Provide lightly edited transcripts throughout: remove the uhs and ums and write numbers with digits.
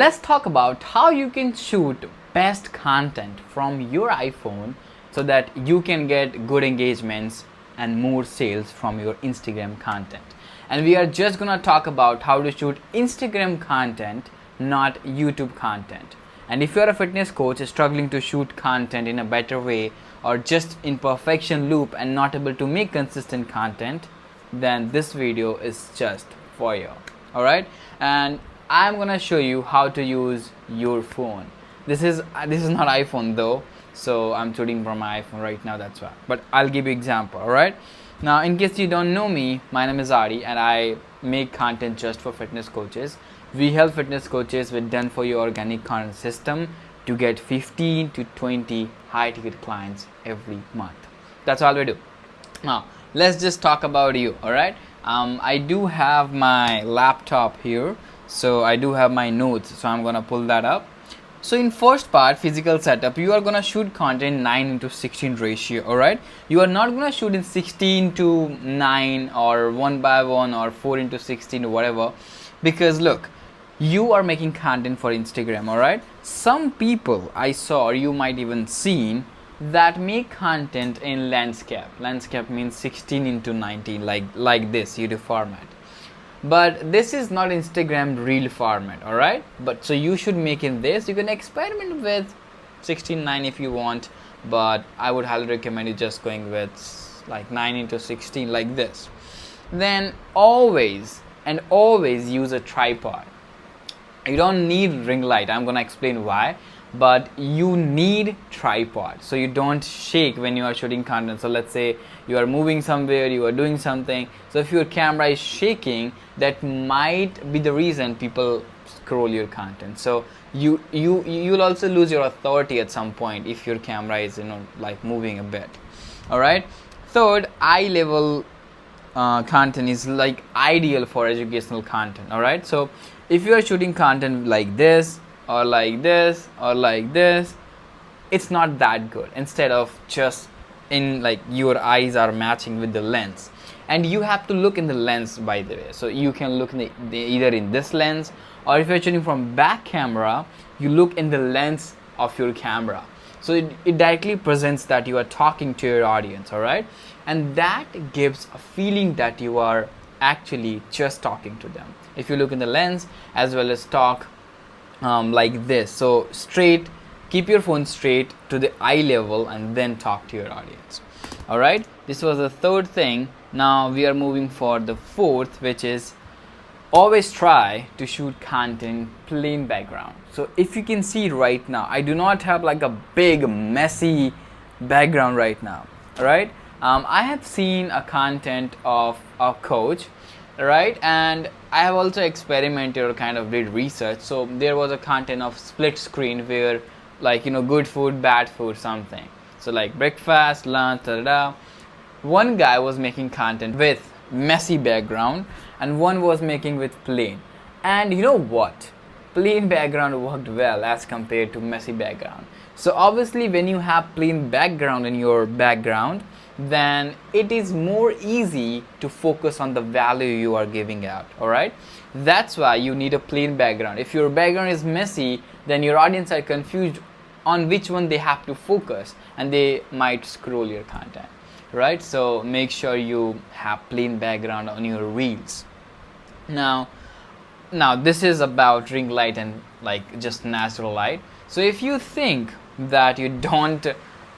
Let's talk about how you can shoot best content from your iPhone so that you can get good engagements and more sales from your Instagram content. And we are just gonna talk about how to shoot Instagram content, not YouTube content. And if you're a fitness coach struggling to shoot content in a better way or just in perfection loop and not able to make consistent content, then this video is just for you. Alright? And I'm gonna show you how to use your phone. This is not iPhone though, so I'm shooting from my iPhone right now, that's why. But I'll give you example, alright? Now, in case you don't know me, my name is Ari and I make content just for fitness coaches. We help fitness coaches with done for you organic content system to get 15 to 20 high ticket clients every month. That's all we do. Now, let's just talk about you, alright? I do have my laptop here. So I do have my notes, so I'm gonna pull that up. So in first part, physical setup, you are gonna shoot content 9:16 ratio, alright? You are not gonna shoot in 16:9 or 1:1 or 4:16 or whatever, because look, you are making content for Instagram, alright? Some people I saw, or you might even seen, that make content in landscape. Landscape means 16:19, like this YouTube format. But this is not Instagram reel format, alright? But so you should make in this. You can experiment with 16:9 if you want, but I would highly recommend you just going with like 9:16 like this. Then always use a tripod. You don't need ring light. I'm gonna explain why. But you need tripod so you don't shake when you are shooting content. So let's say you are moving somewhere, you are doing something, so if your camera is shaking, that might be the reason people scroll your content. So you'll also lose your authority at some point if your camera is like moving a bit. All right, third, eye level content is like ideal for educational content. All right, so if you are shooting content like this or like this or like this, it's not that good. Instead of just in like your eyes are matching with the lens, and you have to look in the lens, by the way. So you can look in either in this lens, or if you're shooting from back camera, you look in the lens of your camera. So it directly presents that you are talking to your audience, all right? And that gives a feeling that you are actually just talking to them. If you look in the lens as well as talk like this, so straight, keep your phone straight to the eye level and then talk to your audience. All right, this was the third thing. Now we are moving for the fourth, which is always try to shoot content plain background. So if you can see right now, I do not have like a big messy background right now. All right, I have seen a content of a coach, right? And I have also experimented or kind of did research. So there was a content of split screen where like good food, bad food, something. So like breakfast, lunch, one guy was making content with messy background and one was making with plain. And you know what? Plain background worked well as compared to messy background. So obviously when you have plain background in your background, then it is more easy to focus on the value you are giving out. All right, that's why you need a plain background. If your background is messy, then your audience are confused on which one they have to focus and they might scroll your content, right? So make sure you have plain background on your reels. Now this is about ring light and like just natural light. So if you think that you don't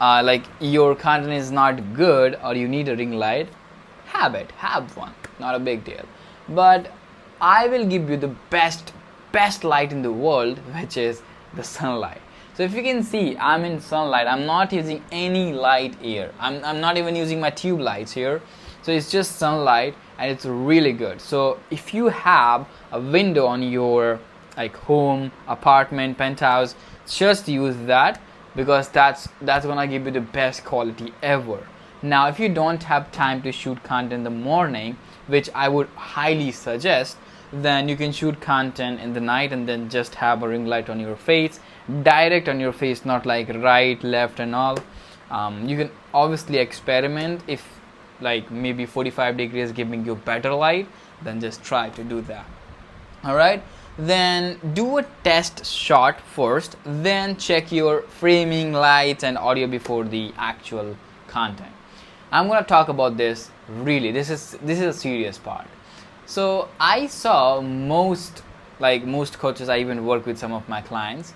like your content is not good or you need a ring light, have one, not a big deal. But I will give you the best light in the world, which is the sunlight. So if you can see, I'm in sunlight. I'm not using any light here. I'm not even using my tube lights here. So it's just sunlight and it's really good. So if you have a window on your like home, apartment, penthouse, just use that, because that's gonna give you the best quality ever. Now if you don't have time to shoot content in the morning, which I would highly suggest, then you can shoot content in the night and then just have a ring light on your face, direct on your face, not like right, left and all. You can obviously experiment. If like maybe 45 degrees giving you better light, then just try to do that. All right, then do a test shot first, then check your framing, lights and audio before the actual content. I'm gonna talk about this. Really, this is a serious part. So I saw most coaches, I even work with some of my clients,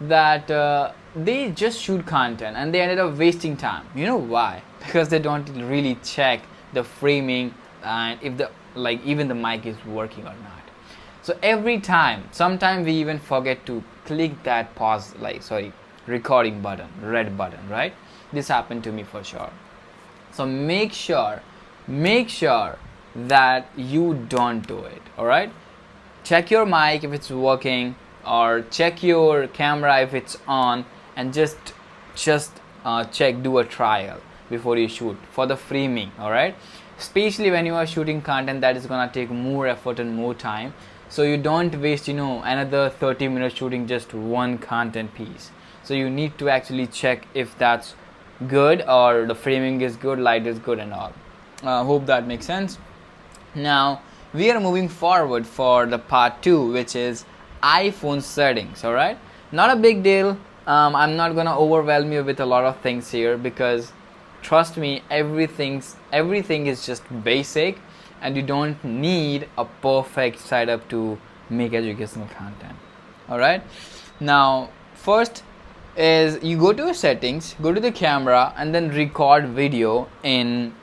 that they just shoot content and they ended up wasting time. You know why? Because they don't really check the framing and if the even the mic is working or not. So every time, sometimes we even forget to click that pause, recording button, red button, right? This happened to me for sure. So make sure that you don't do it. All right, check your mic if it's working, or check your camera if it's on, and just do a trial before you shoot for the framing. All right, especially when you are shooting content that is gonna take more effort and more time, so you don't waste another 30 minutes shooting just one content piece. So you need to actually check if that's good, or the framing is good, light is good and all. Hope that makes sense. Now we are moving forward for the part 2, which is iPhone settings. All right, not a big deal. I'm not gonna overwhelm you with a lot of things here, because trust me, everything is just basic, and you don't need a perfect setup to make educational content. All right, now first is you go to your settings, go to the camera, and then record video in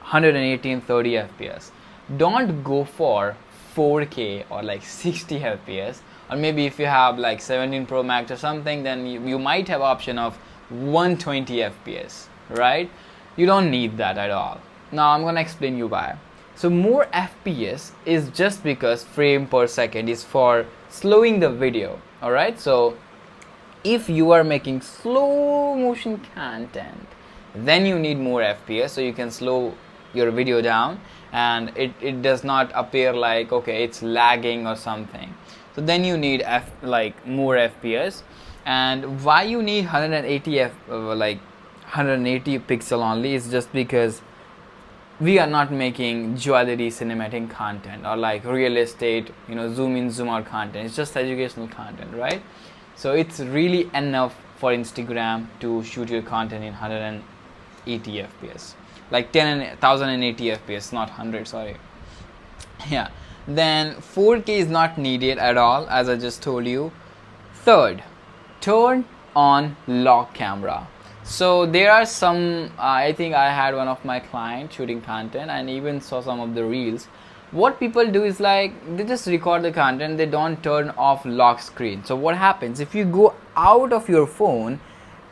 180 and 30 fps. Don't go for 4K or 60 fps, or maybe if you have 17 Pro Max or something, then you might have option of 120 fps, right? You don't need that at all. Now I'm gonna explain you why. So more fps is just because frame per second is for slowing the video. All right, so if you are making slow motion content, then you need more fps, so you can slow your video down and it does not appear like, okay, it's lagging or something. So then you need more fps. And why you need 180 pixel only is just because we are not making jewelry cinematic content or real estate, zoom in zoom out content. It's just educational content, right? So it's really enough for Instagram to shoot your content in 180 fps, 1080 fps, not 100, sorry. Yeah, then 4K is not needed at all, as I just told you. Third, turn on lock camera. So there are some, I think I had one of my clients shooting content and even saw some of the reels. What people do is they just record the content, they don't turn off lock screen. So what happens if you go out of your phone,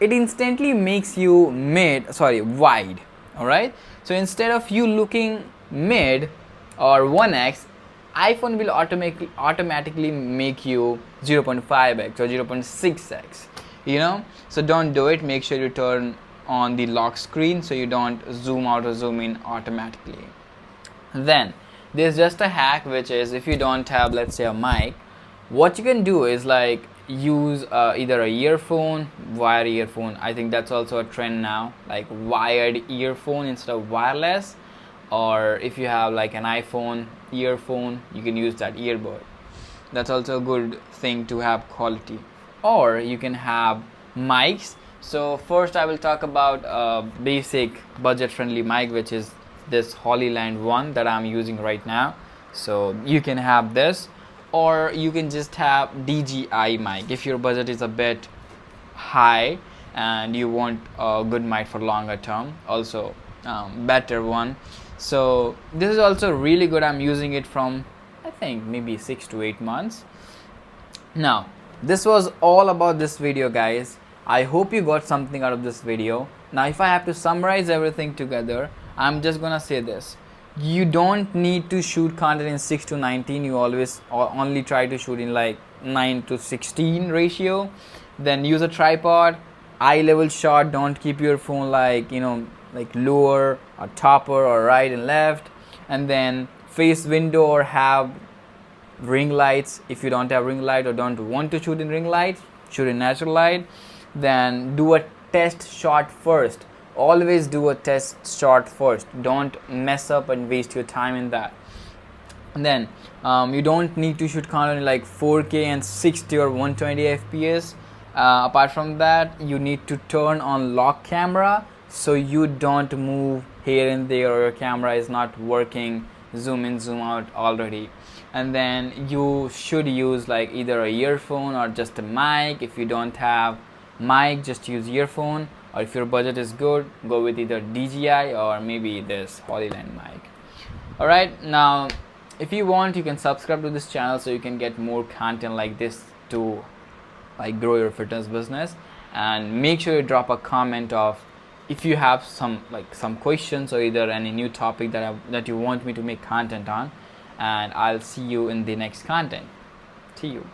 it instantly makes you wide. All right, so instead of you looking mid or 1x, iPhone will automatically make you 0.5x or 0.6x, so don't do it. Make sure you turn on the lock screen so you don't zoom out or zoom in automatically. Then there's just a hack, which is if you don't have, let's say, a mic, what you can do is use either a earphone, wired earphone. I think that's also a trend now, wired earphone instead of wireless. Or if you have an iPhone earphone, you can use that earbud. That's also a good thing to have quality. Or you can have mics. So first I will talk about a basic budget friendly mic, which is this Hollyland one that I'm using right now. So you can have this, or you can just have DJI mic if your budget is a bit high and you want a good mic for longer term, also better one. So this is also really good. I'm using it from, I think, maybe 6 to 8 months now. This was all about this video, guys. I hope you got something out of this video. Now if I have to summarize everything together, I'm just gonna say this: you don't need to shoot content in 6 to 19. You always only try to shoot in 9 to 16 ratio. Then use a tripod, eye level shot. Don't keep your phone lower or topper or right and left. And then face window or have ring lights. If you don't have ring light or don't want to shoot in ring light, shoot in natural light. Then do a test shot first. Always do a test shot first. Don't mess up and waste your time in that. And then you don't need to shoot content like 4K and 60 or 120 fps. Apart from that, you need to turn on lock camera so you don't move here and there, or your camera is not working zoom in zoom out already. And then you should use like either a earphone or just a mic. If you don't have mic, just use earphone, or if your budget is good, go with either DJI or maybe this Holyland mic. Alright, now if you want, you can subscribe to this channel so you can get more content like this to like grow your fitness business. And make sure you drop a comment of if you have some questions or either any new topic that you want me to make content on, and I'll see you in the next content. See you.